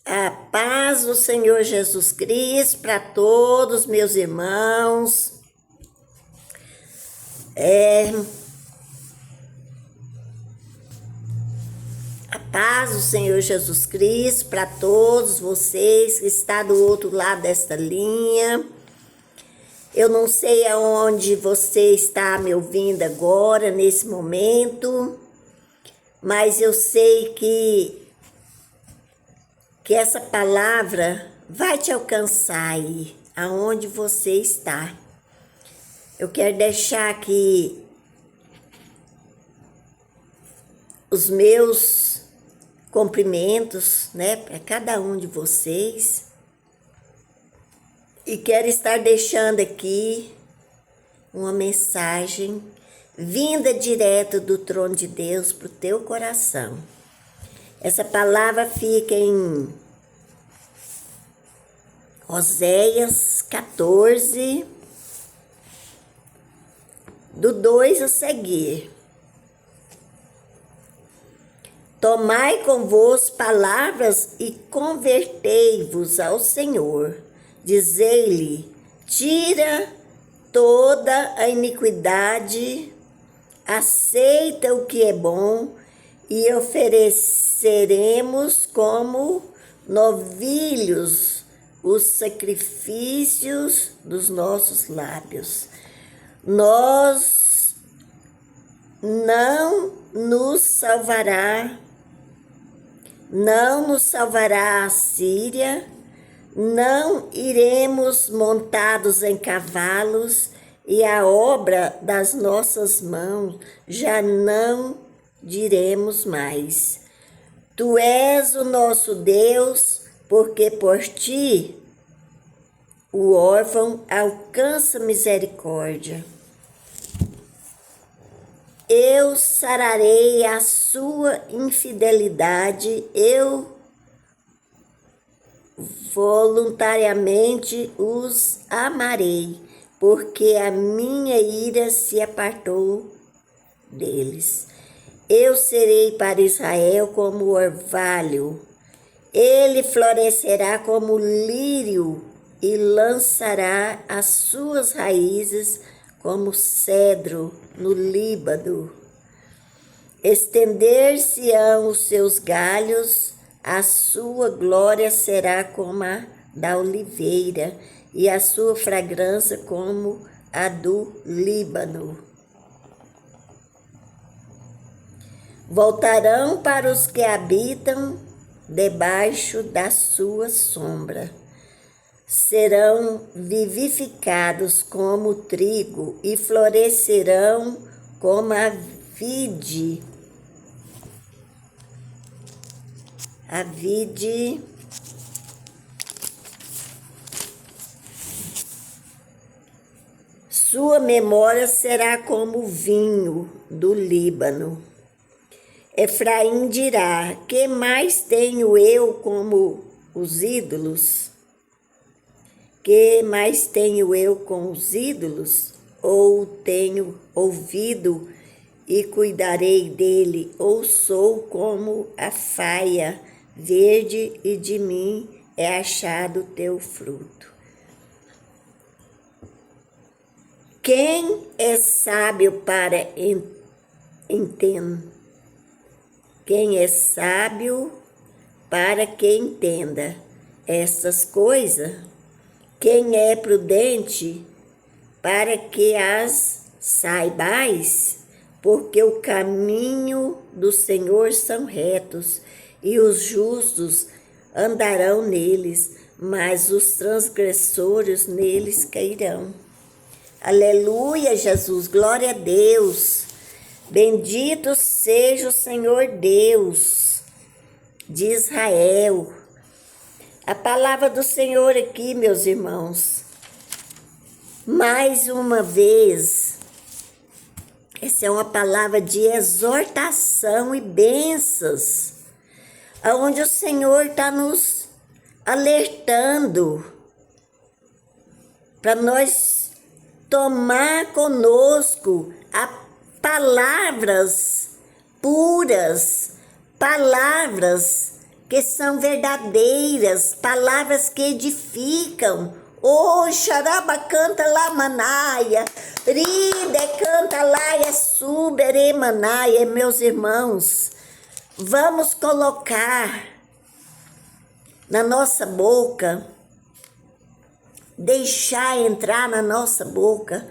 A paz do Senhor Jesus Cristo para todos meus irmãos. A paz do Senhor Jesus Cristo para todos vocês que estão do outro lado desta linha. Eu não sei aonde você está me ouvindo agora, nesse momento, mas eu sei que essa palavra vai te alcançar aí, aonde você está. Eu quero deixar aqui os meus cumprimentos, né, para cada um de vocês. E quero estar deixando aqui uma mensagem vinda direto do trono de Deus para o teu coração. Essa palavra fica em Oséias 14, do 2 a seguir. Tomai convosco palavras e convertei-vos ao Senhor. Dizei-lhe, tira toda a iniquidade, aceita o que é bom, e ofereceremos como novilhos os sacrifícios dos nossos lábios. Nós não nos salvará a Síria, não iremos montados em cavalos, e a obra das nossas mãos já não diremos mais. Tu és o nosso Deus, porque por ti o órfão alcança misericórdia. Eu sararei a sua infidelidade, eu voluntariamente os amarei, porque a minha ira se apartou deles. Eu serei para Israel como orvalho, ele florescerá como lírio e lançará as suas raízes como cedro no Líbano. Estender-se-ão os seus galhos, a sua glória será como a da oliveira, e a sua fragrância como a do Líbano. Voltarão para os que habitam debaixo da sua sombra. Serão vivificados como o trigo e florescerão como a vide. A vide sua memória será como o vinho do Líbano. Efraim dirá, que mais tenho eu como os ídolos? Que mais tenho eu com os ídolos? Ou tenho ouvido e cuidarei dele? Ou sou como a faia verde e de mim é achado o teu fruto? Quem é sábio para entender? Quem é sábio para que entenda estas coisas? Quem é prudente para que as saibais? Porque o caminho do Senhor são retos, e os justos andarão neles, mas os transgressores neles cairão. Aleluia, Jesus, glória a Deus. Bendito seja o Senhor Deus de Israel. A palavra do Senhor aqui, meus irmãos, mais uma vez, essa é uma palavra de exortação e bênçãos, onde o Senhor está nos alertando para nós tomar conosco a palavras puras, palavras que são verdadeiras, palavras que edificam. Oh, xaraba canta lá manaia, ride canta laia subere manaia. Meus irmãos, vamos colocar na nossa boca, deixar entrar na nossa boca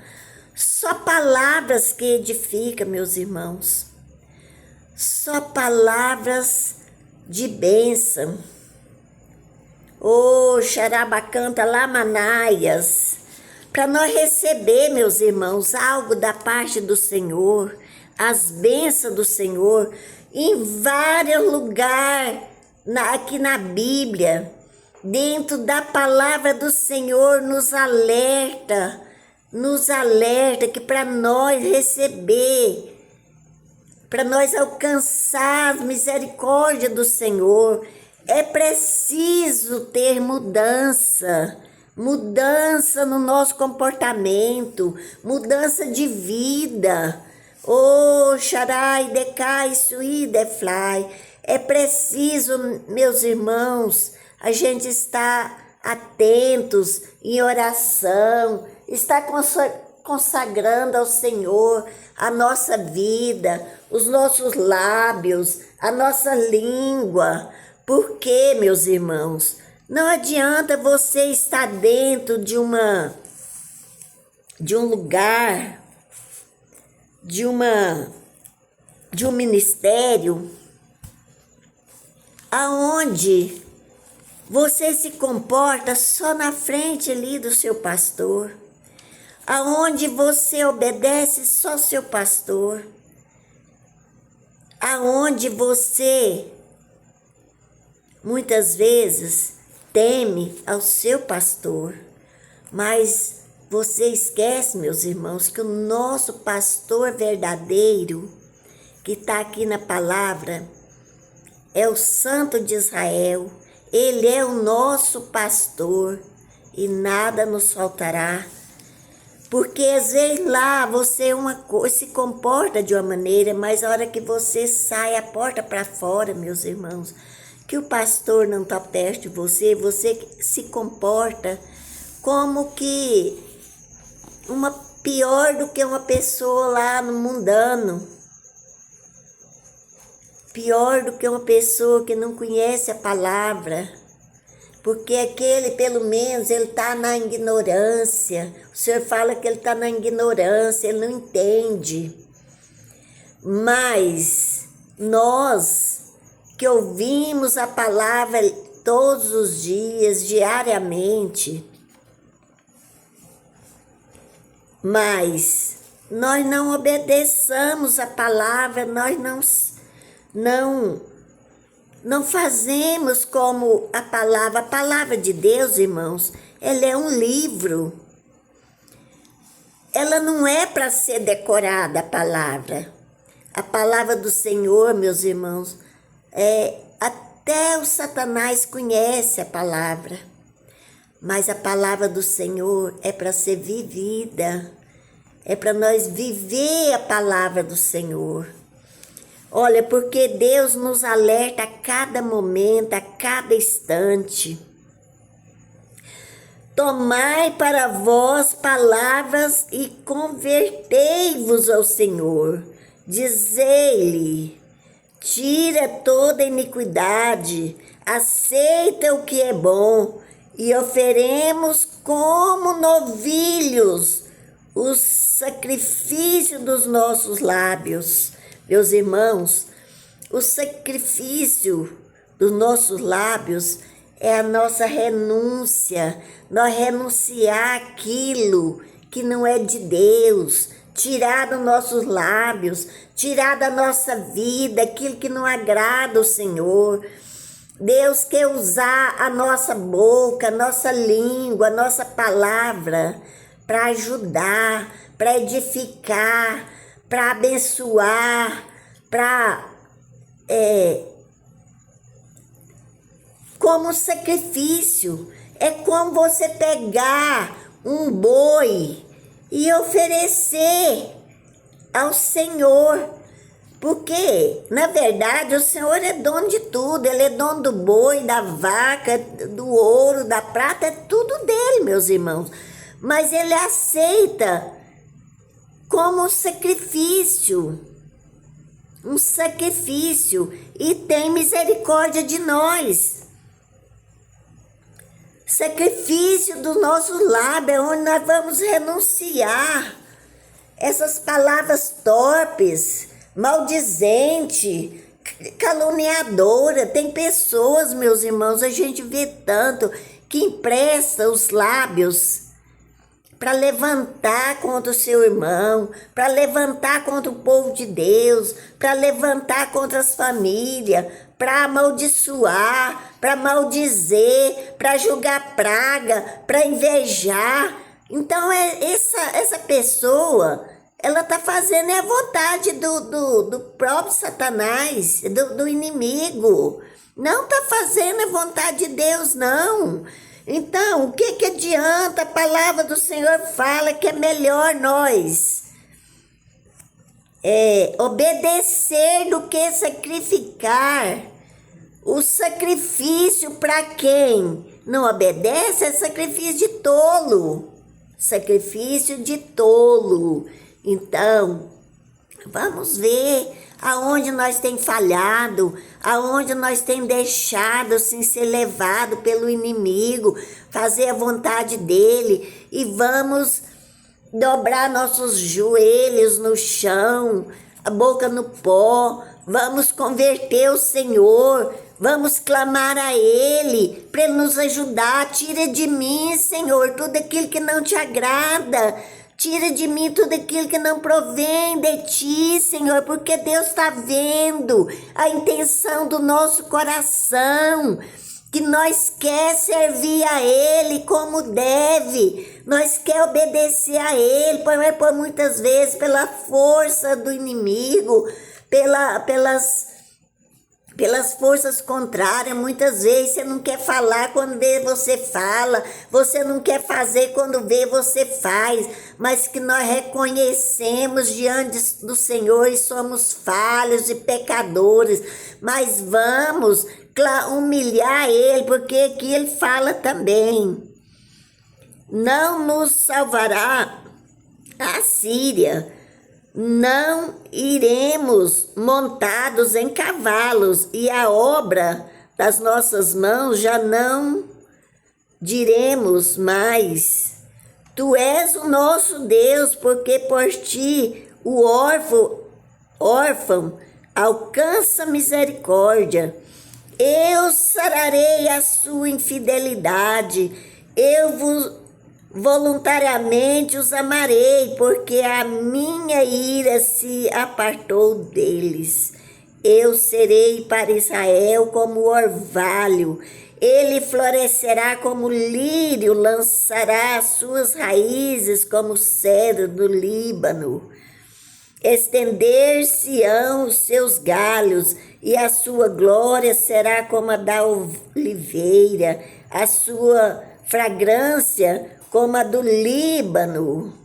só palavras que edificam, meus irmãos. Só palavras de bênção. Oh, xarabacanta lamanaias. Para nós receber, meus irmãos, algo da parte do Senhor, as bênçãos do Senhor, em vários lugares aqui na Bíblia, dentro da palavra do Senhor, nos alerta que para nós receber, para nós alcançar a misericórdia do Senhor, é preciso ter mudança no nosso comportamento, mudança de vida. Oh, xarai, decai, sui, defly. É preciso, meus irmãos, a gente estar atentos em oração, estar consagrando ao Senhor a nossa vida, os nossos lábios, a nossa língua. Porque, meus irmãos, não adianta você estar dentro de um lugar, de um ministério, aonde você se comporta só na frente ali do seu pastor, aonde você obedece só seu pastor, aonde você muitas vezes teme ao seu pastor, mas você esquece, meus irmãos, que o nosso pastor verdadeiro, que está aqui na palavra, é o Santo de Israel. Ele é o nosso pastor e nada nos faltará. Porque às vezes lá você se comporta de uma maneira, mas a hora que você sai a porta para fora, meus irmãos, que o pastor não está perto de você, você se comporta como que pior do que uma pessoa lá no mundano. Pior do que uma pessoa que não conhece a palavra. Porque aquele, pelo menos, ele está na ignorância. O Senhor fala que ele está na ignorância, ele não entende. Mas nós que ouvimos a palavra todos os dias, diariamente, mas nós não obedeçamos a palavra, nós não fazemos como a palavra de Deus, irmãos, ela é um livro. Ela não é para ser decorada, a palavra do Senhor, meus irmãos, até o Satanás conhece a palavra, mas a palavra do Senhor é para ser vivida, é para nós viver a palavra do Senhor. Olha, porque Deus nos alerta a cada momento, a cada instante. Tomai para vós palavras e convertei-vos ao Senhor. Dizei-lhe, tira toda iniquidade, aceita o que é bom, e oferemos como novilhos o sacrifício dos nossos lábios. Meus irmãos, o sacrifício dos nossos lábios é a nossa renúncia, nós renunciar aquilo que não é de Deus, tirar dos nossos lábios, tirar da nossa vida aquilo que não agrada ao Senhor. Deus quer usar a nossa boca, a nossa língua, a nossa palavra para ajudar, para edificar, para abençoar, como sacrifício. É como você pegar um boi e oferecer ao Senhor Porque, na verdade, o Senhor é dono de tudo. Ele é dono do boi, da vaca, do ouro, da prata, é tudo dele, meus irmãos. Mas ele aceita como um sacrifício, e tem misericórdia de nós. Sacrifício do nosso lábio, é onde nós vamos renunciar essas palavras torpes, maldizente, caluniadora. Tem pessoas, meus irmãos, a gente vê tanto, que empresta os lábios para levantar contra o seu irmão, para levantar contra o povo de Deus, para levantar contra as famílias, para amaldiçoar, para maldizer, para jogar praga, para invejar. Então, essa pessoa, ela está fazendo a vontade do próprio Satanás, do inimigo. Não está fazendo a vontade de Deus, não. Então, o que adianta? A palavra do Senhor fala que é melhor nós obedecer do que sacrificar. O sacrifício para quem não obedece é sacrifício de tolo. Sacrifício de tolo. Então, vamos ver aonde nós tem falhado, aonde nós tem deixado assim ser levado pelo inimigo, fazer a vontade dele, e vamos dobrar nossos joelhos no chão, a boca no pó, vamos converter o Senhor, vamos clamar a Ele para Ele nos ajudar. Tira de mim, Senhor, tudo aquilo que não te agrada. Tira de mim tudo aquilo que não provém de ti, Senhor, porque Deus está vendo a intenção do nosso coração, que nós quer servir a Ele como deve, nós quer obedecer a Ele, por muitas vezes pela força do inimigo, pelas forças contrárias. Muitas vezes você não quer falar, quando vê você fala, você não quer fazer, quando vê você faz, mas que nós reconhecemos diante do Senhor e somos falhos e pecadores, mas vamos humilhar Ele, porque aqui Ele fala também: não nos salvará a Síria, não iremos montados em cavalos, e a obra das nossas mãos já não diremos mais. Tu és o nosso Deus, porque por ti o órfão alcança misericórdia. Eu sararei a sua infidelidade, voluntariamente os amarei, porque a minha ira se apartou deles. Eu serei para Israel como orvalho, ele florescerá como lírio, lançará as suas raízes como cedro do Líbano. Estender-se-ão os seus galhos, e a sua glória será como a da oliveira, a sua fragrância como a do Líbano.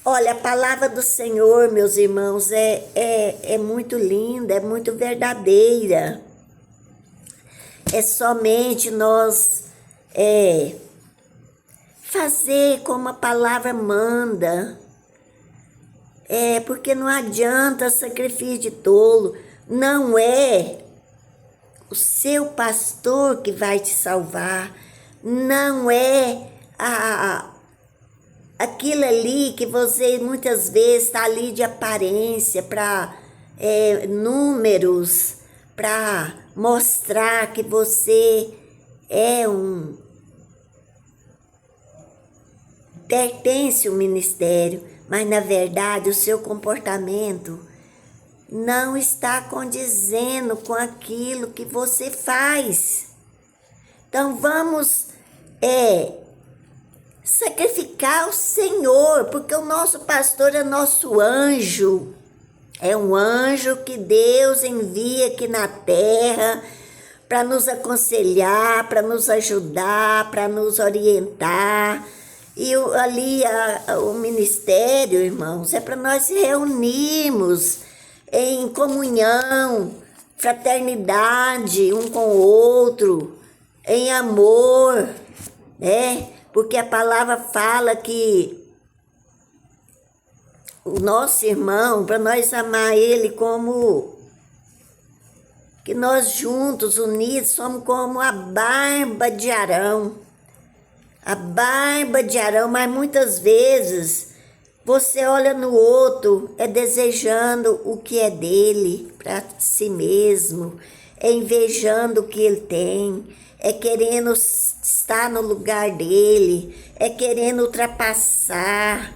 Olha, a palavra do Senhor, meus irmãos, é muito linda, é muito verdadeira. É somente nós fazer como a palavra manda. Porque não adianta sacrifício de tolo. Não é o seu pastor que vai te salvar. Não é aquilo ali que você muitas vezes está ali de aparência, para números, para mostrar que você pertence ao ministério, mas na verdade o seu comportamento não está condizendo com aquilo que você faz. Então vamos sacrificar o Senhor, porque o nosso pastor é nosso anjo. É um anjo que Deus envia aqui na terra para nos aconselhar, para nos ajudar, para nos orientar. E ali o ministério, irmãos, é para nós se reunirmos em comunhão, fraternidade um com o outro, em amor, né? Porque a palavra fala que o nosso irmão, para nós amar ele como que nós juntos, unidos, somos como a barba de Arão. A barba de Arão, mas muitas vezes você olha no outro, é desejando o que é dele para si mesmo, é invejando o que ele tem, é querendo estar no lugar dele, é querendo ultrapassar,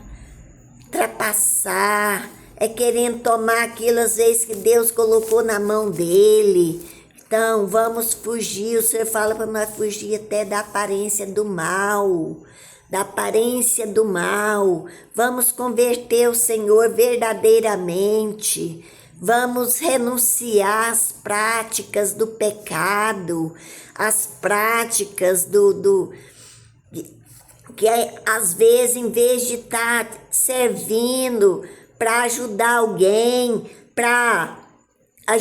é querendo tomar aquilo às vezes que Deus colocou na mão dele. Então, vamos fugir, o Senhor fala para nós fugir até da aparência do mal, Vamos converter o Senhor verdadeiramente, vamos renunciar às práticas do pecado, às práticas que às vezes, em vez de estar servindo para ajudar alguém, a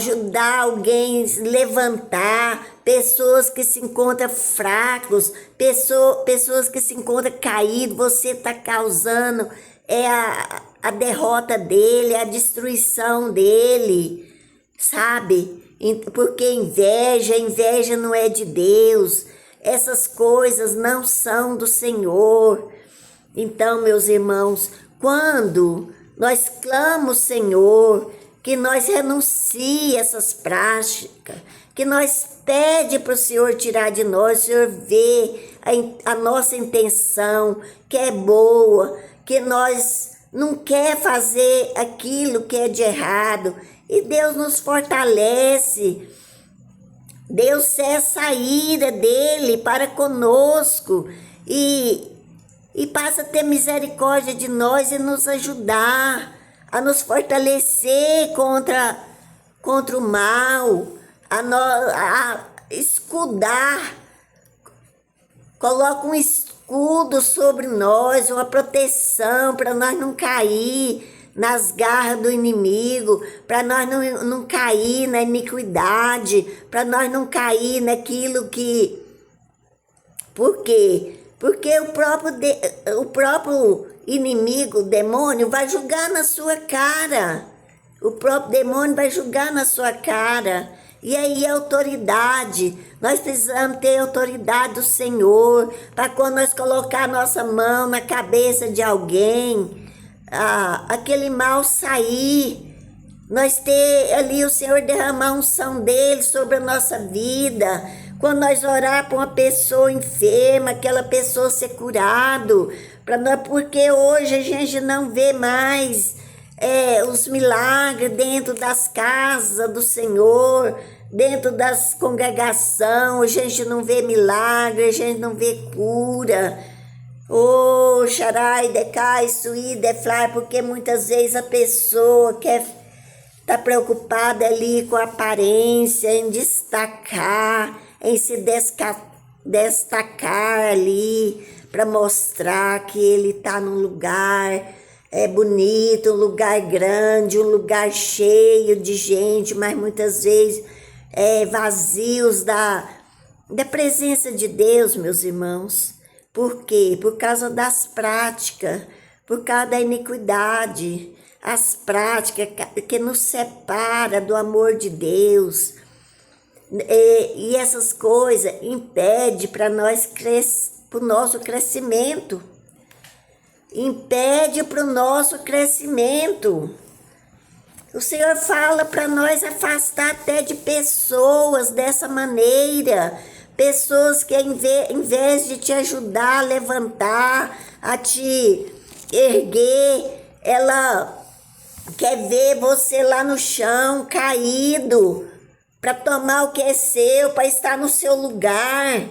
levantar, pessoas que se encontram fracos, pessoas que se encontram caídos, você está causando a derrota dele, a destruição dele, sabe? Porque inveja não é de Deus, essas coisas não são do Senhor. Então, meus irmãos, quando nós clamamos, Senhor, que nós renuncie a essas práticas, que nós pede para o Senhor tirar de nós, o Senhor vê a nossa intenção, que é boa, que nós não quer fazer aquilo que é de errado, e Deus nos fortalece, Deus cessa a ira dele para conosco, e passa a ter misericórdia de nós e nos ajudar a nos fortalecer contra o mal, a escudar, coloca um escudo sobre nós, uma proteção para nós não cair nas garras do inimigo, para nós não cair na iniquidade, para nós não cair naquilo que... Por quê? Porque o próprio inimigo, o demônio, vai julgar na sua cara. O próprio demônio vai julgar na sua cara. E aí a autoridade, nós precisamos ter a autoridade do Senhor, para quando nós colocar a nossa mão na cabeça de alguém, aquele mal sair, nós ter ali o Senhor derramar a unção dele sobre a nossa vida. Quando nós orar para uma pessoa enferma, aquela pessoa ser curado, porque hoje a gente não vê mais os milagres dentro das casas do Senhor, dentro das congregações, a gente não vê milagre, a gente não vê cura. Oh, xarai, decai, sui, deflai, porque muitas vezes a pessoa está preocupada ali com a aparência, em destacar, em se destacar ali, para mostrar que ele está num lugar bonito, um lugar grande, um lugar cheio de gente, mas muitas vezes vazios da presença de Deus, meus irmãos. Por quê? Por causa das práticas, por causa da iniquidade, as práticas que nos separam do amor de Deus. E essas coisas impedem para nós para o nosso crescimento. Impede para o nosso crescimento. O Senhor fala para nós afastar até de pessoas dessa maneira. Pessoas que em vez de te ajudar a levantar, a te erguer, ela quer ver você lá no chão, caído, para tomar o que é seu, para estar no seu lugar.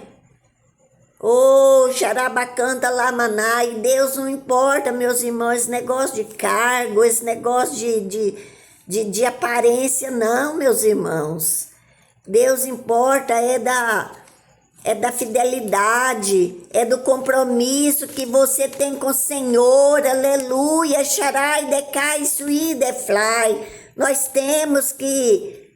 Oh, xarabacanta lá, maná, e Deus não importa, meus irmãos, esse negócio de cargo, esse negócio de aparência, não, meus irmãos. Deus importa é da fidelidade, é do compromisso que você tem com o Senhor, aleluia, Sharai, Decai, Sui, Defly. Nós temos que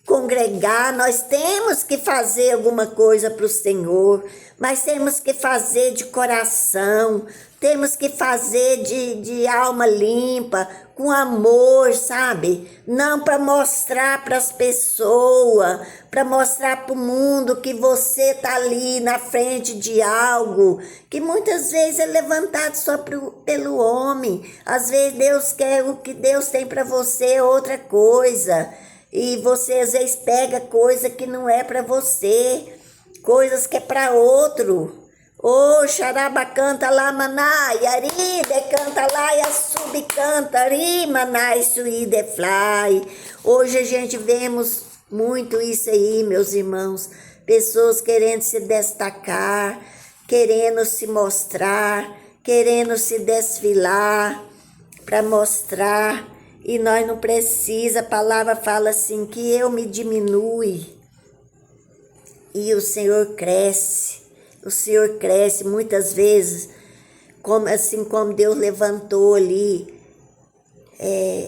congregar, nós temos que fazer alguma coisa para o Senhor, mas temos que fazer de coração, temos que fazer de alma limpa, com amor, sabe? Não para mostrar para as pessoas, para mostrar para o mundo que você está ali na frente de algo, que muitas vezes é levantado só pelo homem. Às vezes Deus quer o que Deus tem para você, é outra coisa. E você às vezes pega coisa que não é para você, coisas que é para outro. Ô, xaraba canta lá, manai, ari, decanta lá, e a sub canta, ari, manai, sui, defly. Hoje a gente vemos muito isso aí, meus irmãos. Pessoas querendo se destacar, querendo se mostrar, querendo se desfilar para mostrar. E nós não precisa, a palavra fala assim, que eu me diminui e o Senhor cresce. O Senhor cresce muitas vezes, assim como Deus levantou ali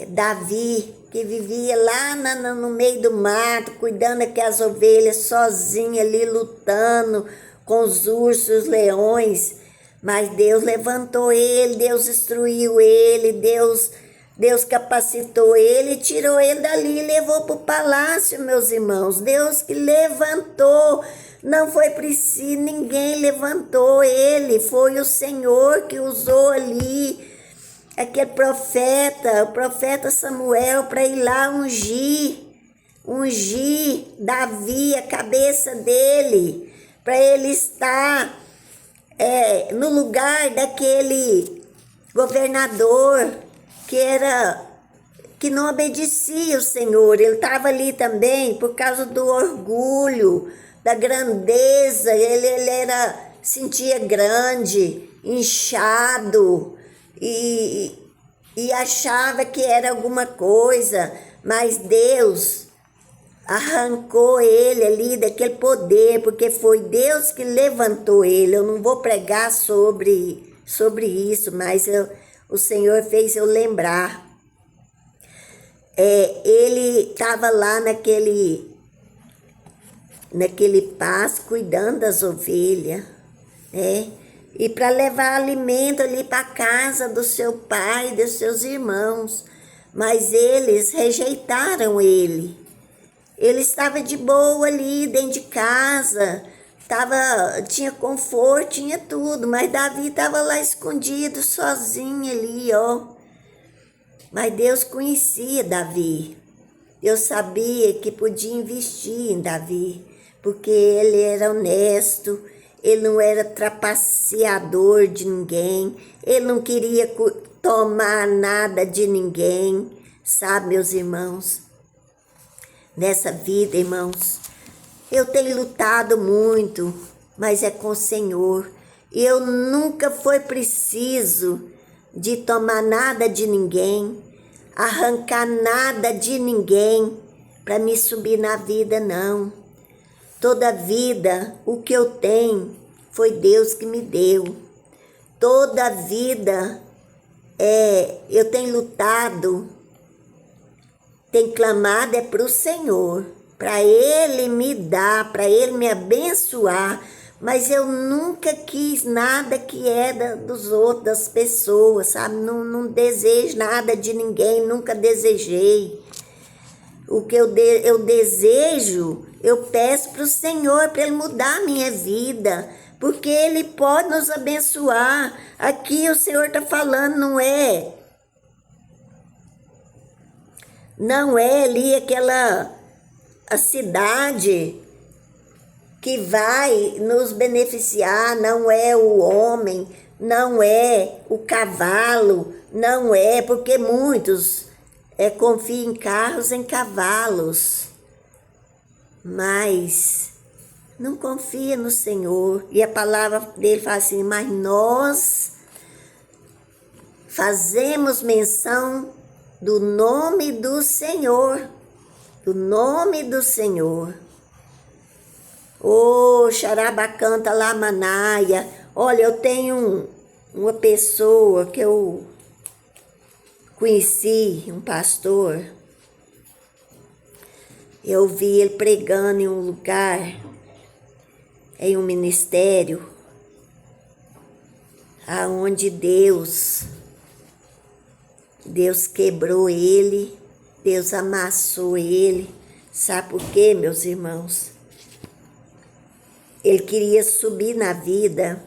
Davi, que vivia lá no meio do mato, cuidando daquelas ovelhas, sozinho ali, lutando com os ursos, os leões. Mas Deus levantou ele, Deus instruiu ele, Deus capacitou ele e tirou ele dali e levou para o palácio, meus irmãos. Deus que levantou. Não foi preciso, ninguém levantou ele, foi o Senhor que usou ali aquele profeta, o profeta Samuel, para ir lá ungir Davi, a cabeça dele, para ele estar no lugar daquele governador que não obedecia o Senhor. Ele estava ali também por causa do orgulho, da grandeza, ele sentia grande, inchado e achava que era alguma coisa, mas Deus arrancou ele ali daquele poder, porque foi Deus que levantou ele. Eu não vou pregar sobre isso, mas o Senhor fez eu lembrar. Ele estava lá naquele pasto, cuidando das ovelhas, né? E para levar alimento ali para a casa do seu pai e dos seus irmãos. Mas eles rejeitaram ele. Ele estava de boa ali dentro de casa, tinha conforto, tinha tudo, mas Davi estava lá escondido, sozinho ali, ó. Mas Deus conhecia Davi. Deus sabia que podia investir em Davi, porque ele era honesto, ele não era trapaceador de ninguém, ele não queria tomar nada de ninguém, sabe, meus irmãos? Nessa vida, irmãos, eu tenho lutado muito, mas é com o Senhor. E eu nunca foi preciso de tomar nada de ninguém, arrancar nada de ninguém para me subir na vida, não. Toda a vida, o que eu tenho, foi Deus que me deu. Toda a vida, eu tenho lutado, tenho clamado para o Senhor, para Ele me dar, para Ele me abençoar, mas eu nunca quis nada que é dos outros, das pessoas, sabe? Não desejo nada de ninguém, nunca desejei. O que eu desejo, eu peço para o Senhor, para Ele mudar a minha vida, porque Ele pode nos abençoar. Aqui o Senhor está falando, não é ali a cidade que vai nos beneficiar, não é o homem, não é o cavalo, não é, porque muitos confiam em carros, em cavalos, mas não confia no Senhor. E a palavra dele fala assim, mas nós fazemos menção do nome do Senhor, do nome do Senhor. Ô, xarabacanta lamanaia. Olha, eu tenho uma pessoa que eu conheci, um pastor. Eu vi ele pregando em um lugar, em um ministério, aonde Deus quebrou ele, Deus amassou ele. Sabe por quê, meus irmãos? Ele queria subir na vida,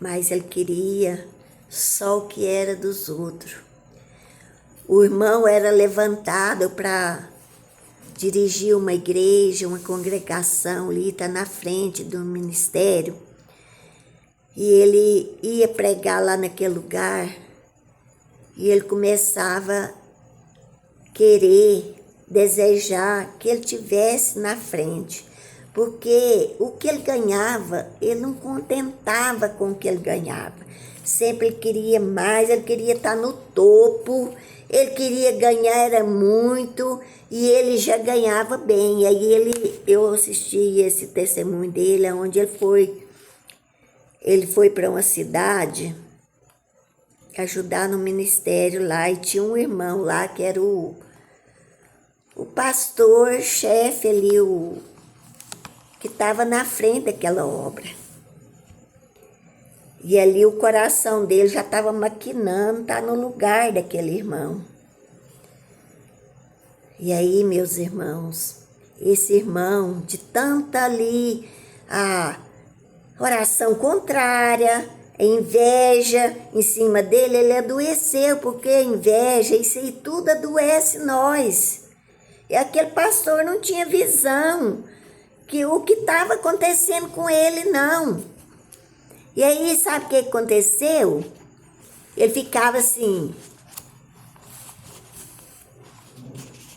mas ele queria só o que era dos outros. O irmão era levantado para dirigir uma igreja, uma congregação ali, tá na frente do ministério. E ele ia pregar lá naquele lugar e ele começava a querer, desejar que ele tivesse na frente. Porque o que ele ganhava, ele não contentava com o que ele ganhava. Sempre ele queria mais, ele queria estar no topo, ele queria ganhar, era muito, e ele já ganhava bem. E aí eu assisti esse testemunho dele, onde ele foi para uma cidade ajudar no ministério lá, e tinha um irmão lá que era o pastor, chefe ali, que estava na frente daquela obra. E ali o coração dele já estava maquinando, tá no lugar daquele irmão. E aí, meus irmãos, esse irmão, de tanta ali a oração contrária, a inveja em cima dele, ele adoeceu, porque a inveja, isso aí tudo adoece nós. E aquele pastor não tinha visão que o que estava acontecendo com ele, não. E aí, sabe o que aconteceu? Ele ficava assim,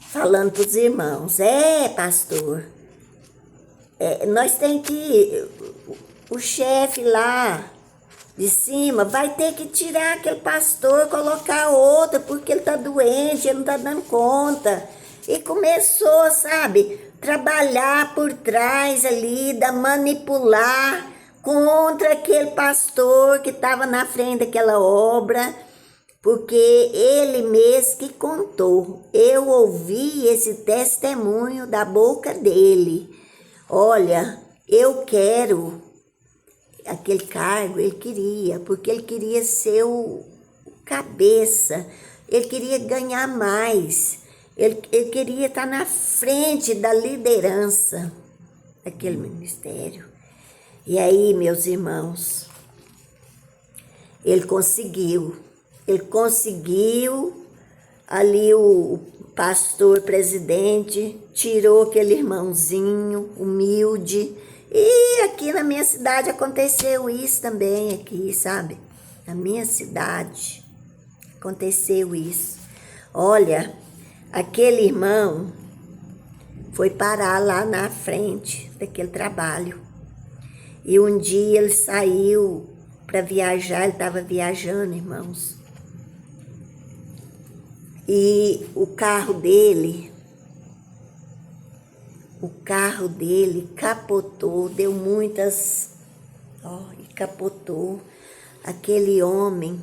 falando para os irmãos: pastor, nós temos que, o chefe lá de cima vai ter que tirar aquele pastor, colocar outro, porque ele está doente, ele não está dando conta. E começou, sabe, trabalhar por trás ali, manipular contra aquele pastor que estava na frente daquela obra, porque ele mesmo que contou. Eu ouvi esse testemunho da boca dele. Olha, eu quero aquele cargo, ele queria, porque ele queria ser o cabeça, ele queria ganhar mais. Ele queria estar na frente da liderança daquele ministério. E aí, meus irmãos, ele conseguiu. Ali o pastor presidente tirou aquele irmãozinho humilde. E aqui na minha cidade aconteceu isso também, aqui, sabe? Na minha cidade aconteceu isso. Olha, aquele irmão foi parar lá na frente daquele trabalho. E um dia ele saiu para viajar, ele estava viajando, irmãos. E o carro dele capotou, deu muitas, e capotou. Aquele homem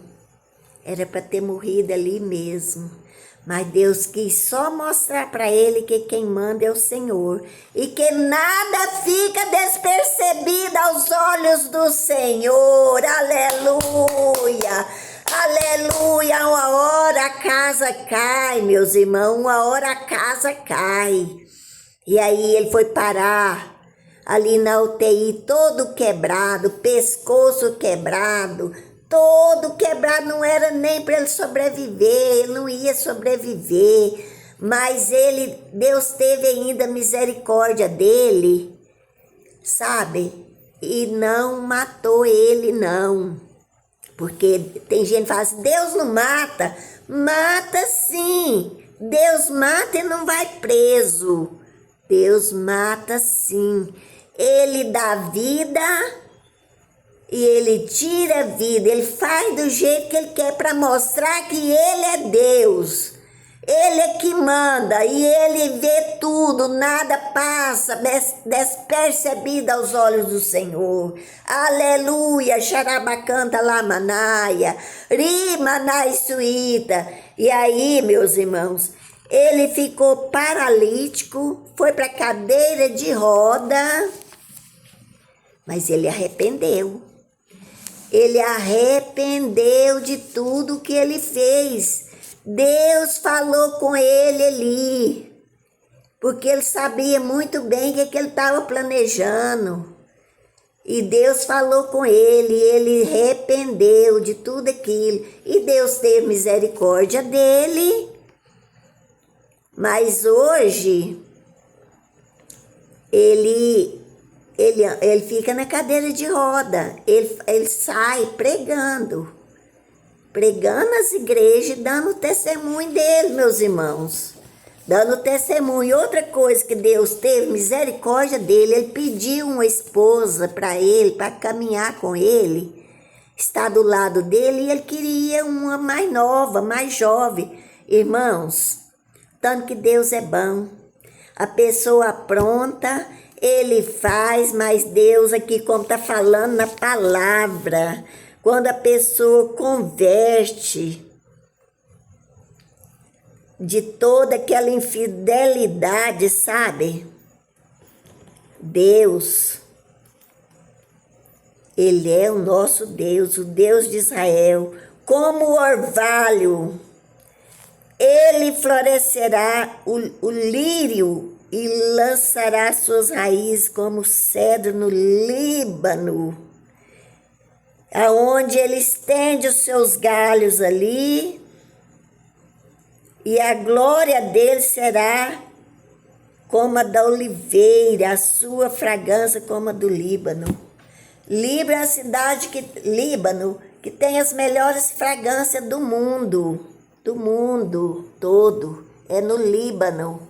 era para ter morrido ali mesmo. Mas Deus quis só mostrar para ele que quem manda é o Senhor. E que nada fica despercebido aos olhos do Senhor. Aleluia! Aleluia! Uma hora a casa cai, meus irmãos. Uma hora a casa cai. E aí ele foi parar ali na UTI, todo quebrado, pescoço quebrado, todo quebrado, não era nem para ele sobreviver, ele não ia sobreviver, mas Deus teve ainda misericórdia dele, sabe? E não matou ele, não. Porque tem gente que fala assim: Deus não mata. Mata sim, Deus mata e não vai preso. Deus mata sim, ele dá vida e ele tira a vida, ele faz do jeito que ele quer para mostrar que ele é Deus. Ele é que manda e ele vê tudo, nada passa despercebido aos olhos do Senhor. Aleluia, xarabacanta lamanaia, rimanai suíta. E aí, meus irmãos, ele ficou paralítico, foi para a cadeira de roda, mas ele arrependeu. Ele arrependeu de tudo que ele fez. Deus falou com ele ali, porque ele sabia muito bem o que ele estava planejando. E Deus falou com ele arrependeu de tudo aquilo. E Deus teve misericórdia dele. Mas hoje, ele fica na cadeira de roda, ele sai pregando nas igrejas, dando testemunho dele, meus irmãos, dando testemunho. E outra coisa que Deus teve misericórdia dele, ele pediu uma esposa para ele, para caminhar com ele, estar do lado dele, e ele queria uma mais nova, mais jovem. Irmãos, tanto que Deus é bom, a pessoa pronta, ele faz, mas Deus aqui, como está falando na palavra, quando a pessoa converte de toda aquela infidelidade, sabe? Deus, ele é o nosso Deus, o Deus de Israel, como o orvalho, ele florescerá o lírio e lançará suas raízes como o cedro no Líbano, aonde ele estende os seus galhos ali, e a glória dele será como a da oliveira, a sua fragrância como a do Líbano. Líbano é a cidade Líbano, que tem as melhores fragrâncias do mundo todo, é no Líbano.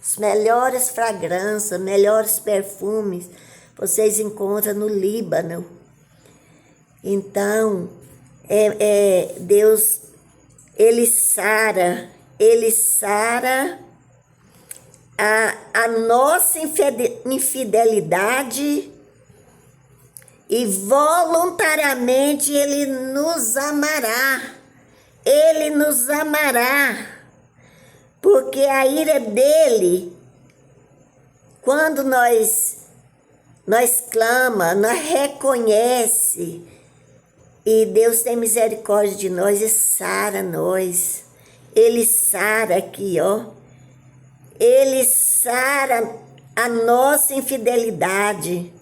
As melhores fragrâncias, melhores perfumes, vocês encontram no Líbano. Então, Deus, ele sara a nossa infidelidade e voluntariamente ele nos amará. Ele nos amará, porque a ira dele, quando nós clama, nós reconhece, e Deus tem misericórdia de nós e sara nós. Ele sara aqui, ó. Ele sara a nossa infidelidade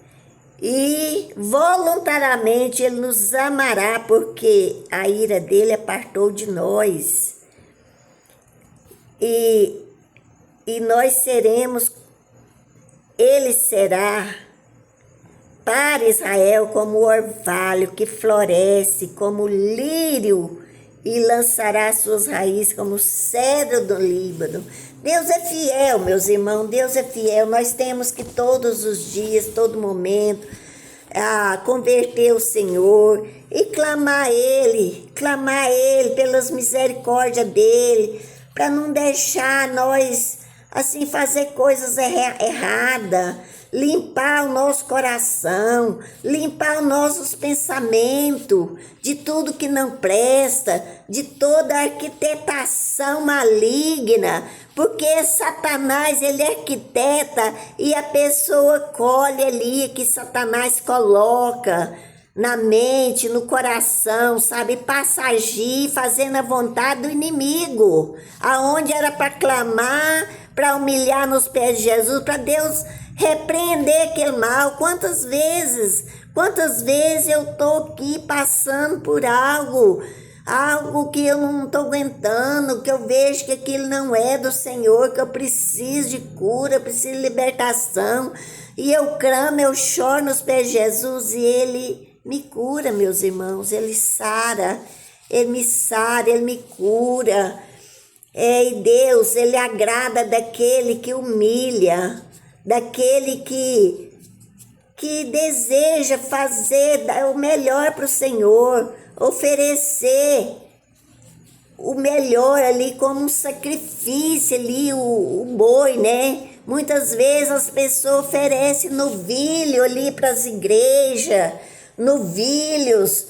e voluntariamente ele nos amará, porque a ira dele apartou de nós. E nós seremos, ele será para Israel como o orvalho que floresce, como o lírio, e lançará suas raízes como o cedro do Líbano. Deus é fiel, meus irmãos, Deus é fiel. Nós temos que todos os dias, todo momento, converter o Senhor e clamar Ele pelas misericórdias dEle, para não deixar nós, assim, fazer coisas erradas, limpar o nosso coração, limpar os nossos pensamentos de tudo que não presta, de toda arquitetação maligna, porque Satanás, ele arquiteta e a pessoa colhe ali que Satanás coloca na mente, no coração, sabe, passa a agir fazendo a vontade do inimigo, aonde era para clamar, para humilhar nos pés de Jesus, para Deus repreender aquele mal. Quantas vezes eu tô aqui passando por algo que eu não tô aguentando, que eu vejo que aquilo não é do Senhor, que eu preciso de cura, eu preciso de libertação, e eu clamo, eu choro nos pés de Jesus, e Ele me cura, meus irmãos. Ele sara, Ele me cura. E Deus, Ele agrada daquele que humilha, daquele que deseja fazer o melhor para o Senhor, oferecer o melhor ali como um sacrifício ali, o boi, né? Muitas vezes as pessoas oferecem novilho ali para as igrejas, novilhos,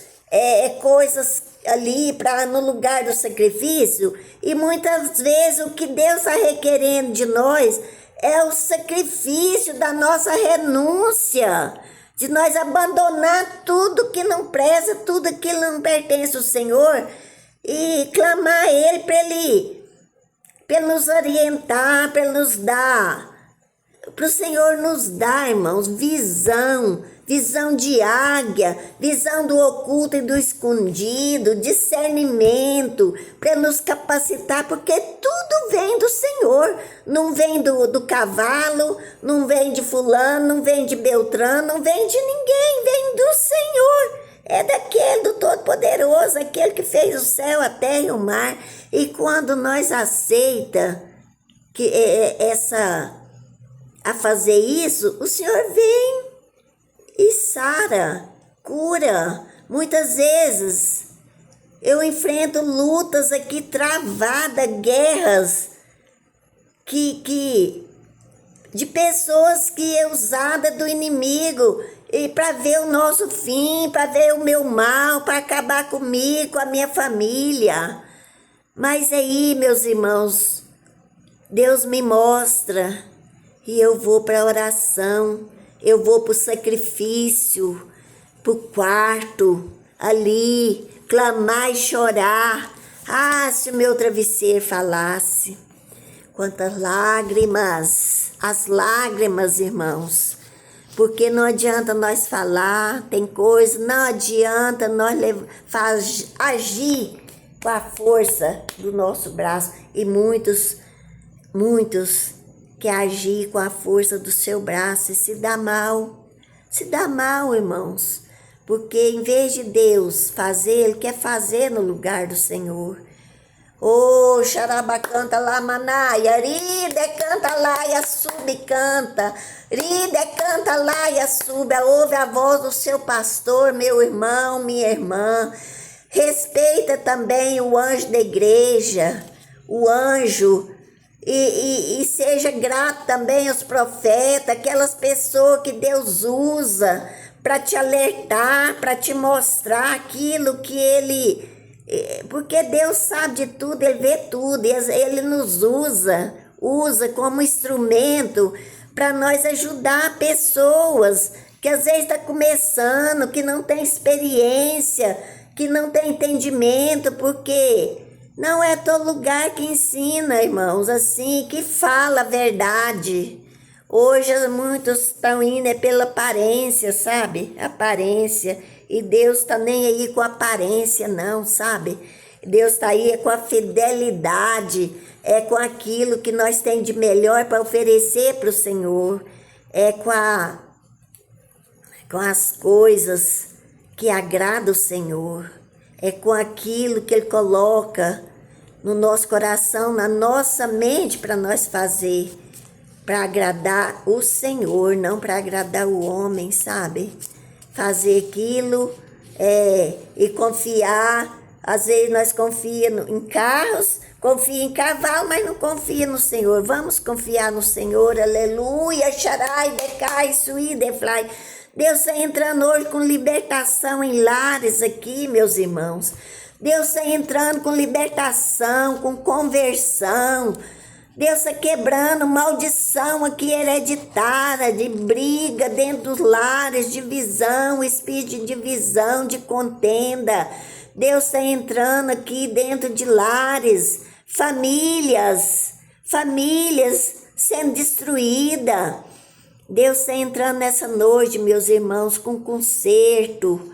coisas ali para no lugar do sacrifício. E muitas vezes o que Deus está requerendo de nós é o sacrifício da nossa renúncia, de nós abandonar tudo que não presta, tudo que não pertence ao Senhor e clamar a Ele para Ele nos orientar, para Ele nos dar, para o Senhor nos dar, irmãos, visão de águia, visão do oculto e do escondido, discernimento, para nos capacitar, porque tudo vem do Senhor, não vem do cavalo, não vem de fulano, não vem de Beltrano, não vem de ninguém, vem do Senhor. É daquele do Todo-Poderoso, aquele que fez o céu, a terra e o mar. E quando nós aceita que a fazer isso, o Senhor vem e sara, cura. Muitas vezes eu enfrento lutas aqui travadas, guerras de pessoas que é usada do inimigo e para ver o nosso fim, para ver o meu mal, para acabar comigo, com a minha família. Mas aí, meus irmãos, Deus me mostra e eu vou para a oração, eu vou para o sacrifício, para o quarto, ali, clamar e chorar. Ah, se o meu travesseiro falasse. Quantas lágrimas, as lágrimas, irmãos. Porque não adianta nós falar, tem coisa, não adianta nós agir com a força do nosso braço. E muitos que agir com a força do seu braço e se dá mal, irmãos. Porque em vez de Deus fazer, Ele quer fazer no lugar do Senhor. Oh, xaraba canta lá, manaia, ride canta lá e a sube canta, ride canta lá e a sube, ouve a voz do seu pastor, meu irmão, minha irmã. Respeita também o anjo da igreja, o anjo, e seja grato também aos profetas, aquelas pessoas que Deus usa para te alertar, para te mostrar aquilo que Ele... Porque Deus sabe de tudo, Ele vê tudo, e Ele nos usa como instrumento para nós ajudar pessoas que às vezes estão começando, que não tem experiência, que não tem entendimento, porque não é todo lugar que ensina, irmãos, assim, que fala a verdade. Hoje muitos estão indo pela aparência, sabe? Aparência. E Deus está nem aí com aparência, não, sabe? Deus está aí com a fidelidade, é com aquilo que nós temos de melhor para oferecer para o Senhor, é com as coisas que agradam o Senhor, é com aquilo que Ele coloca no nosso coração, na nossa mente para nós fazer, para agradar o Senhor, não para agradar o homem, sabe? Fazer aquilo e confiar. Às vezes nós confiamos em carros, confia em cavalo, mas não confia no Senhor. Vamos confiar no Senhor, aleluia, xarai, decai, sui, deflai. Deus está entrando hoje com libertação em lares aqui, meus irmãos. Deus está entrando com libertação, com conversão. Deus está quebrando maldição aqui hereditária, de briga dentro dos lares, divisão, espírito de divisão, de contenda. Deus está entrando aqui dentro de lares, famílias sendo destruídas. Deus está entrando nessa noite, meus irmãos, com conserto.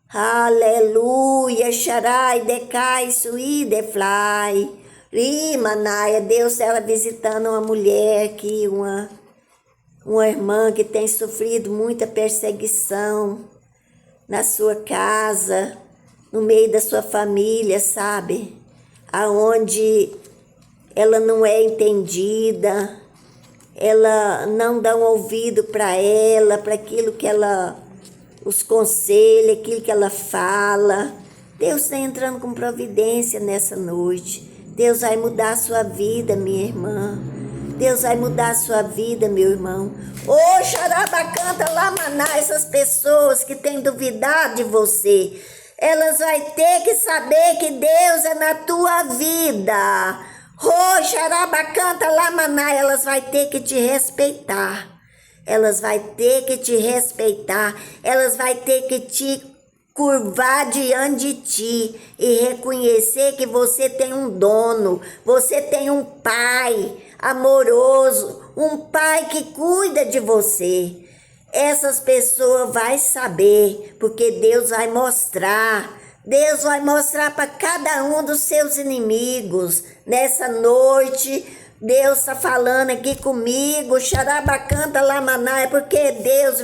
Aleluia, xarai, decai, sui, deflai. Manaia, Deus está visitando uma mulher aqui, uma irmã que tem sofrido muita perseguição na sua casa, no meio da sua família, sabe? Aonde ela não é entendida, ela não dá um ouvido para ela, para aquilo que ela, os conselhos, aquilo que ela fala. Deus está entrando com providência nessa noite. Deus vai mudar a sua vida, minha irmã. Deus vai mudar a sua vida, meu irmão. Ô, xarabacanta, lamaná, essas pessoas que têm duvidado de você, elas vão ter que saber que Deus é na tua vida. Ô, xarabacanta, lamaná, elas vão ter que te respeitar. Elas vão ter que te respeitar. Elas vão ter que te curvar diante de ti e reconhecer que você tem um dono, você tem um pai amoroso, um pai que cuida de você. Essas pessoas vão saber, porque Deus vai mostrar para cada um dos seus inimigos. Nessa noite, Deus está falando aqui comigo, xarabacanta lamaná, é porque é Deus,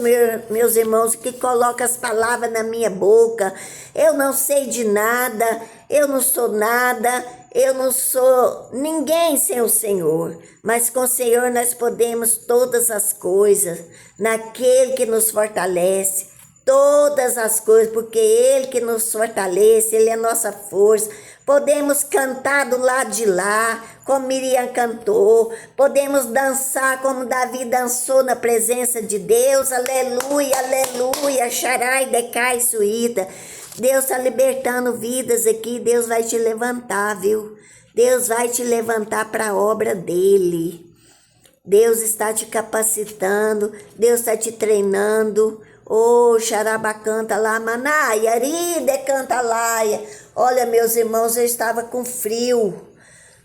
meus irmãos, que coloca as palavras na minha boca. Eu não sei de nada, eu não sou nada, eu não sou ninguém sem o Senhor, mas com o Senhor nós podemos todas as coisas, naquele que nos fortalece, todas as coisas, porque Ele que nos fortalece, Ele é nossa força. Podemos cantar do lado de lá, como Miriam cantou. Podemos dançar como Davi dançou na presença de Deus. Aleluia, aleluia, xarai, decai, suíta. Deus está libertando vidas aqui. Deus vai te levantar, viu? Deus vai te levantar para a obra dEle. Deus está te capacitando. Deus está te treinando. Ô, xarabacanta lá, manaia, aride, canta laia. Olha, meus irmãos, eu estava com frio,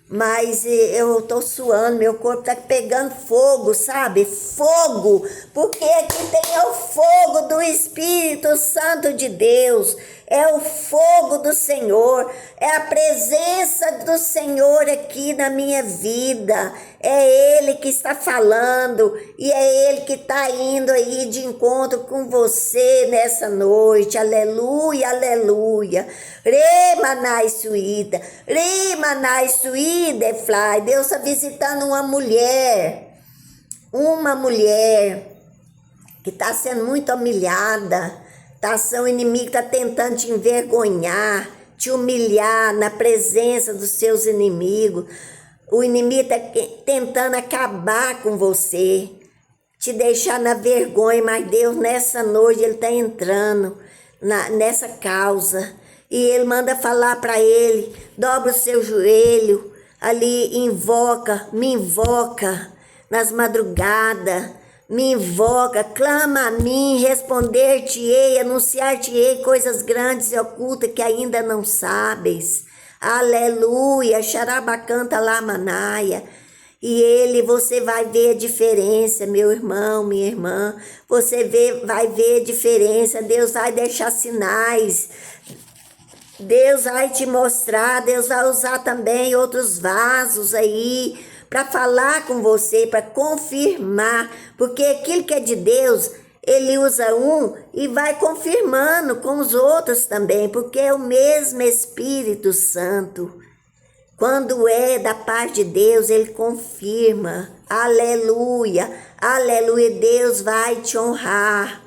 mas eu tô suando, meu corpo tá pegando fogo, sabe? Fogo, porque aqui tem o fogo do Espírito Santo de Deus, é o fogo do Senhor, é a presença do Senhor aqui na minha vida, é Ele que está falando e é Ele que está indo aí de encontro com você nessa noite, aleluia, aleluia. Remanai suída, fly. Deus está visitando uma mulher que está sendo muito humilhada. O inimigo está tentando te envergonhar, te humilhar na presença dos seus inimigos. O inimigo está tentando acabar com você, te deixar na vergonha, mas Deus nessa noite Ele está entrando nessa causa. E Ele manda falar para ele, dobra o seu joelho, ali me invoca nas madrugadas, me invoca, clama a mim, responder-te-ei, anunciar-te-ei coisas grandes e ocultas que ainda não sabes. Aleluia, xarabacanta lamanaia. E você vai ver a diferença, meu irmão, minha irmã. Vai ver a diferença. Deus vai deixar sinais. Deus vai te mostrar. Deus vai usar também outros vasos aí para falar com você, para confirmar. Porque aquilo que é de Deus, Ele usa um e vai confirmando com os outros também. Porque é o mesmo Espírito Santo. Quando é da parte de Deus, Ele confirma. Aleluia, aleluia. Deus vai te honrar.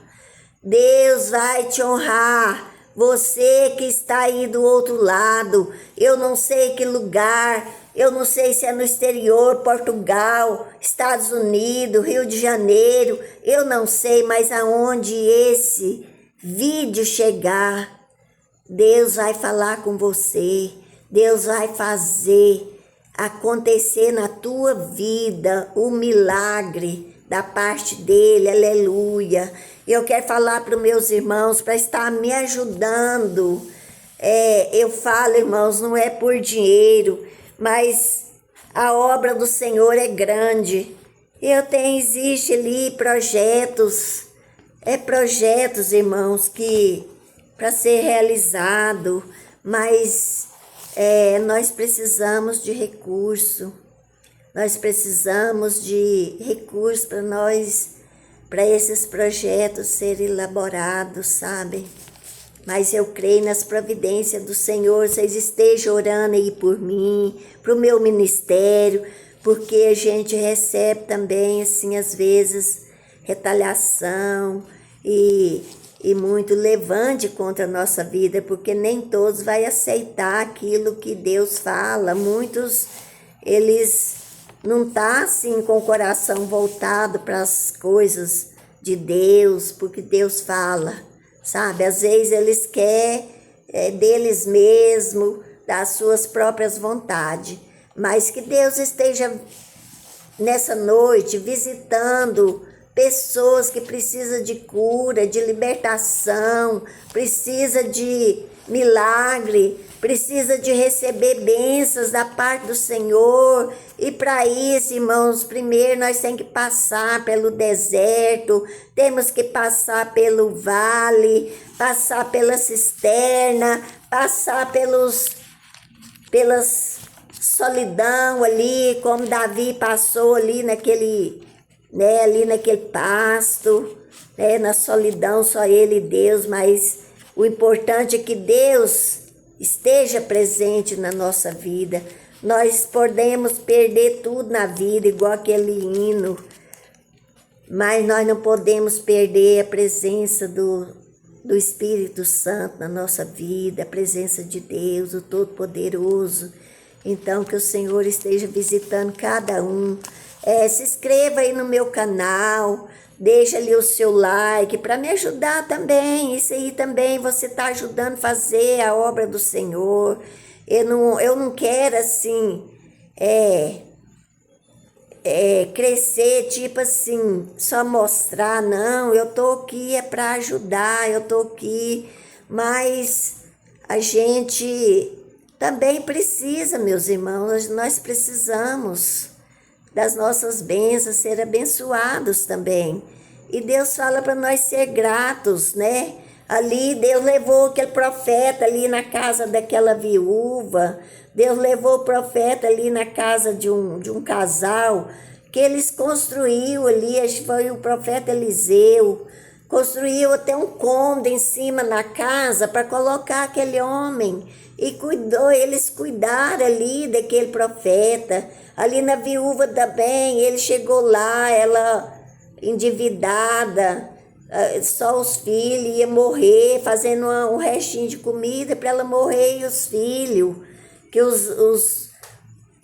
Deus vai te honrar. Você que está aí do outro lado, eu não sei que lugar, eu não sei se é no exterior, Portugal, Estados Unidos, Rio de Janeiro, eu não sei, mas aonde esse vídeo chegar, Deus vai falar com você. Deus vai fazer acontecer na tua vida o milagre da parte dele, aleluia. Eu quero falar para os meus irmãos, para estar me ajudando. Eu falo, irmãos, não é por dinheiro, mas a obra do Senhor é grande. Existe ali projetos, irmãos, que para ser realizado, mas nós precisamos de recurso, para esses projetos serem elaborados, sabe? Mas eu creio nas providências do Senhor. Vocês estejam orando aí por mim, para o meu ministério, porque a gente recebe também, assim, às vezes, retaliação e e muito levante contra a nossa vida, porque nem todos vai aceitar aquilo que Deus fala. Muitos, eles não tá assim com o coração voltado para as coisas de Deus, porque Deus fala, sabe? Às vezes eles querem deles mesmos, das suas próprias vontades, mas que Deus esteja nessa noite visitando pessoas que precisam de cura, de libertação, precisa de milagre, precisa de receber bênçãos da parte do Senhor. E para isso, irmãos, primeiro nós temos que passar pelo deserto, temos que passar pelo vale, passar pela cisterna, passar pelas solidão ali, como Davi passou ali naquele pasto, né, na solidão, só ele e Deus, mas o importante é que Deus esteja presente na nossa vida. Nós podemos perder tudo na vida, igual aquele hino, mas nós não podemos perder a presença do Espírito Santo na nossa vida, a presença de Deus, o Todo-Poderoso. Então, que o Senhor esteja visitando cada um. Se inscreva aí no meu canal, deixa ali o seu like para me ajudar também. Isso aí também você está ajudando a fazer a obra do Senhor. Eu não quero assim crescer, tipo assim, só mostrar, não. Eu tô aqui para ajudar, eu tô aqui, mas a gente também precisa, meus irmãos, nós precisamos das nossas bênçãos, ser abençoados também. E Deus fala para nós ser gratos, né? Ali Deus levou aquele profeta ali na casa daquela viúva, Deus levou o profeta ali na casa de um casal, que eles construíram ali, acho que foi o profeta Eliseu, construiu até um cômodo em cima na casa para colocar aquele homem. E eles cuidaram ali daquele profeta. Ali na viúva também, ele chegou lá, ela endividada, só os filhos, ia morrer, fazendo um restinho de comida para ela morrer e os filhos. Que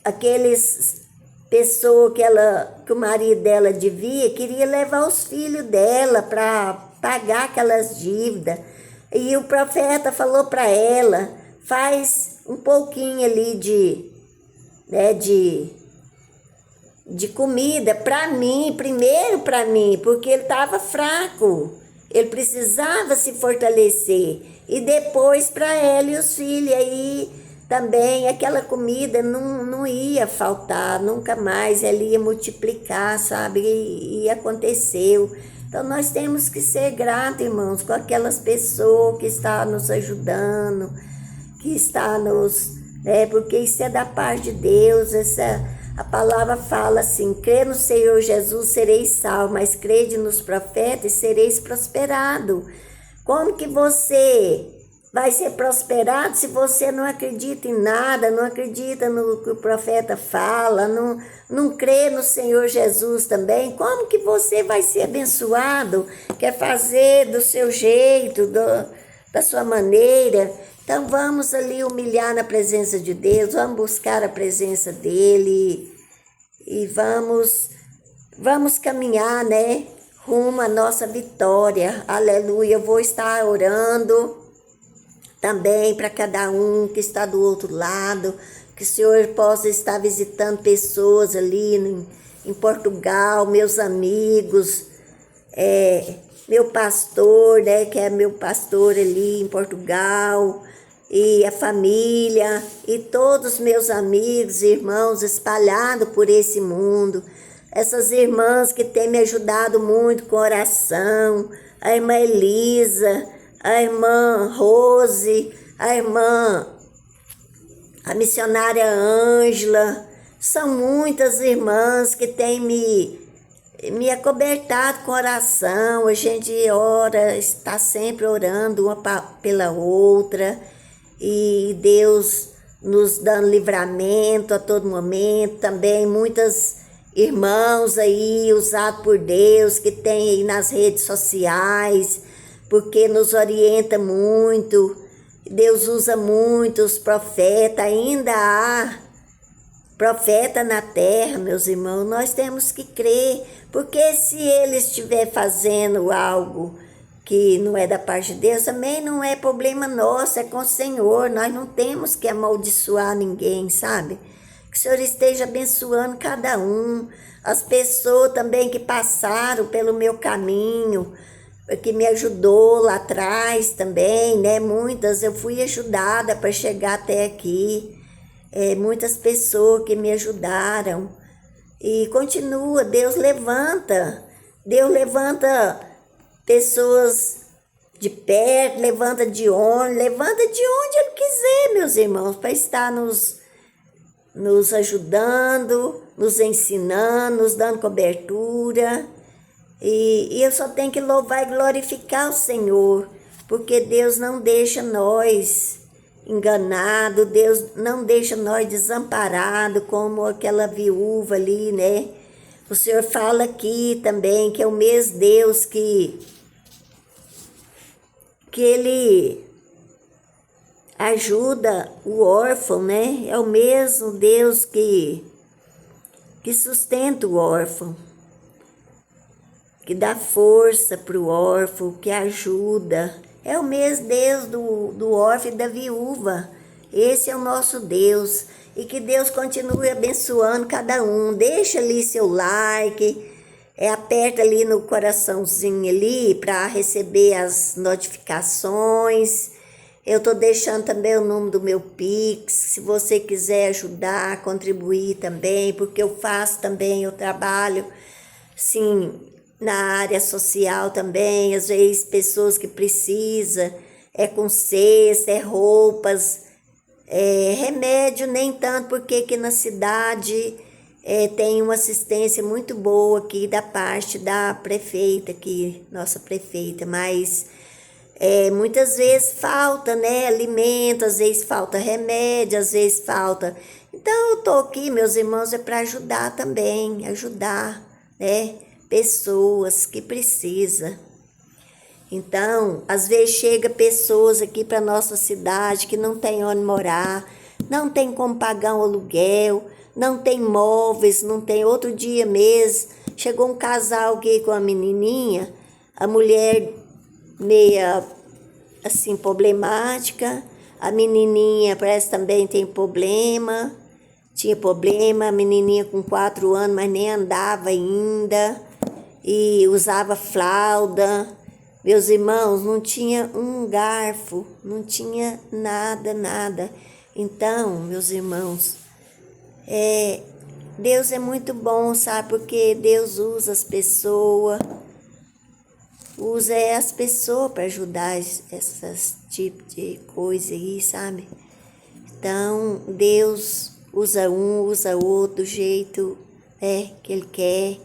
aqueles pessoas que o marido dela devia, queria levar os filhos dela para pagar aquelas dívidas. E o profeta falou para ela, faz um pouquinho ali de comida para mim, primeiro para mim, porque ele estava fraco, ele precisava se fortalecer, e depois para ela e os filhos. Aí também aquela comida não ia faltar nunca mais, ela ia multiplicar, sabe, e aconteceu. Então nós temos que ser gratos, irmãos, com aquelas pessoas que estão nos ajudando, que está porque isso é da parte de Deus. A palavra fala assim, crê no Senhor Jesus, sereis salvos, mas crede nos profetas e sereis prosperados. Como que você vai ser prosperado se você não acredita em nada, não acredita no que o profeta fala, não crê no Senhor Jesus também? Como que você vai ser abençoado? Quer fazer do seu jeito, da sua maneira? Então vamos ali humilhar na presença de Deus, vamos buscar a presença dEle e vamos caminhar, né, rumo à nossa vitória. Aleluia. Eu vou estar orando também para cada um que está do outro lado, que o Senhor possa estar visitando pessoas ali em Portugal, meus amigos, meu pastor, né, que é meu pastor ali em Portugal, e a família, e todos os meus amigos, irmãos espalhados por esse mundo, essas irmãs que têm me ajudado muito com oração, a irmã Elisa, a irmã Rose, a missionária Ângela, são muitas irmãs que têm me acobertado com oração. A gente ora, está sempre orando uma pela outra, e Deus nos dando livramento a todo momento. Também muitas irmãos aí usados por Deus, que tem aí nas redes sociais, porque nos orienta muito. Deus usa muitos profetas, ainda há profeta na terra, meus irmãos. Nós temos que crer, porque se ele estiver fazendo algo que não é da parte de Deus, também não é problema nosso, é com o Senhor. Nós não temos que amaldiçoar ninguém, sabe? Que o Senhor esteja abençoando cada um, as pessoas também que passaram pelo meu caminho, que me ajudou lá atrás também, né? Muitas eu fui ajudada para chegar até aqui. Muitas pessoas que me ajudaram. E continua, Deus levanta pessoas de perto, levanta de onde Ele quiser, meus irmãos, para estar nos ajudando, nos ensinando, nos dando cobertura. E eu só tenho que louvar e glorificar o Senhor, porque Deus não deixa nós enganados, Deus não deixa nós desamparados, como aquela viúva ali, né? O Senhor fala aqui também que é o mesmo Deus que Ele ajuda o órfão, né? É o mesmo Deus que sustenta o órfão, que dá força para o órfão, que ajuda. É o mesmo Deus do órfão e da viúva. Esse é o nosso Deus. E que Deus continue abençoando cada um. Deixa ali seu like, aperta ali no coraçãozinho ali para receber as notificações. Eu estou deixando também o número do meu Pix, se você quiser ajudar, contribuir também, porque eu faço também, eu trabalho, sim, na área social também, às vezes pessoas que precisam, com cesta, roupas, remédio, nem tanto, porque aqui na cidade tem uma assistência muito boa aqui da parte da prefeita, aqui, nossa prefeita, mas muitas vezes falta, né, alimento, às vezes falta remédio, às vezes falta. Então eu tô aqui, meus irmãos, para ajudar também, ajudar, né, pessoas que precisam. Então, às vezes chega pessoas aqui para nossa cidade que não tem onde morar, não tem como pagar um aluguel, não tem móveis, não tem. Outro dia mesmo, chegou um casal aqui com a menininha, a mulher meia assim problemática, a menininha parece também tinha problema, a menininha com 4 anos, mas nem andava ainda, e usava fralda. Meus irmãos, não tinha um garfo, não tinha nada. Então, meus irmãos, Deus é muito bom, sabe? Porque Deus usa as pessoas, para ajudar esses tipos de coisa aí, sabe? Então, Deus usa um, usa outro, do jeito que Ele quer.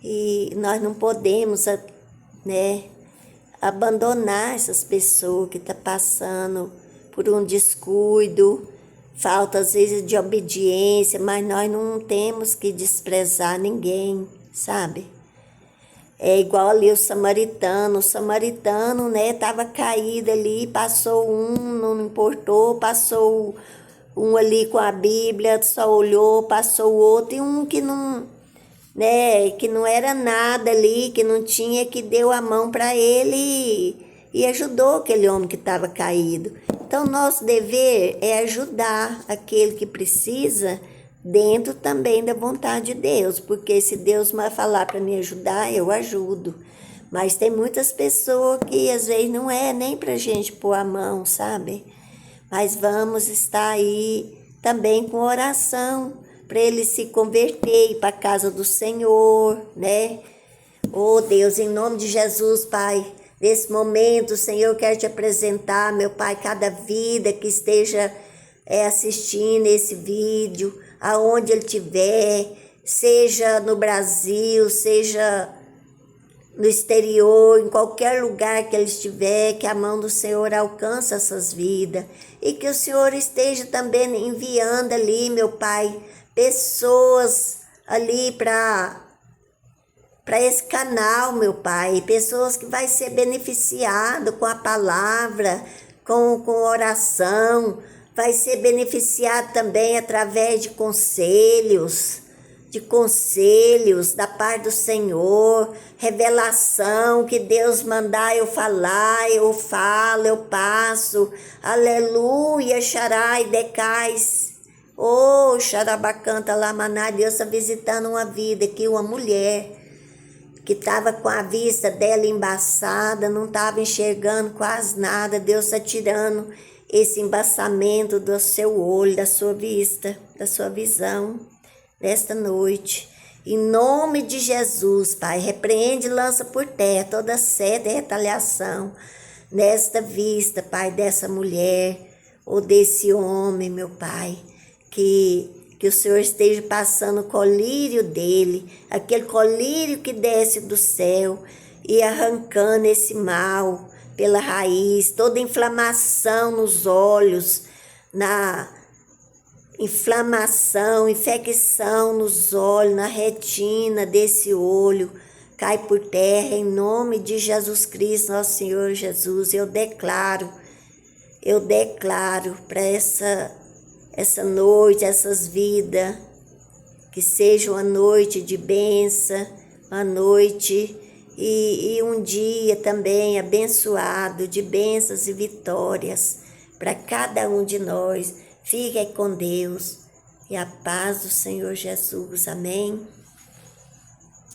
E nós não podemos, né, abandonar essas pessoas que estão passando por um descuido, falta às vezes de obediência, mas nós não temos que desprezar ninguém, sabe? É igual ali o samaritano, né, estava caído ali, passou um, não importou, passou um ali com a Bíblia, só olhou, passou o outro, e um que não, né, que não era nada ali, que não tinha, que deu a mão para ele e ajudou aquele homem que estava caído. Então, nosso dever é ajudar aquele que precisa, dentro também da vontade de Deus, porque se Deus vai falar para me ajudar, eu ajudo. Mas tem muitas pessoas que às vezes não é nem para a gente pôr a mão, sabe? Mas vamos estar aí também com oração, para ele se converter e ir para a casa do Senhor, né? Oh Deus, em nome de Jesus, Pai, nesse momento, Senhor, eu quero te apresentar, meu Pai, cada vida que esteja assistindo esse vídeo, aonde ele estiver, seja no Brasil, seja no exterior, em qualquer lugar que ele estiver, que a mão do Senhor alcance essas vidas e que o Senhor esteja também enviando ali, meu Pai, pessoas ali para para esse canal, meu Pai, pessoas que vai ser beneficiado com a palavra, com oração, vai ser beneficiado também através de conselhos da parte do Senhor, revelação que Deus mandar eu falar, eu falo, eu passo, aleluia, xarai, decais, oh, xarabacanta, lamaná, Deus está visitando uma vida aqui, uma mulher, que estava com a vista dela embaçada, não estava enxergando quase nada, Deus está tirando esse embaçamento do seu olho, da sua vista, da sua visão, nesta noite. Em nome de Jesus, Pai, repreende e lança por terra toda seta e retaliação nesta vista, Pai, dessa mulher ou desse homem, meu Pai, que o Senhor esteja passando o colírio dele, aquele colírio que desce do céu e arrancando esse mal pela raiz, toda inflamação nos olhos, na inflamação, infecção nos olhos, na retina desse olho, cai por terra em nome de Jesus Cristo, nosso Senhor Jesus. Eu declaro para essa noite, essas vidas, que seja uma noite de bênção, uma noite e um dia também abençoado de bênçãos e vitórias para cada um de nós. Fique com Deus e a paz do Senhor Jesus. Amém.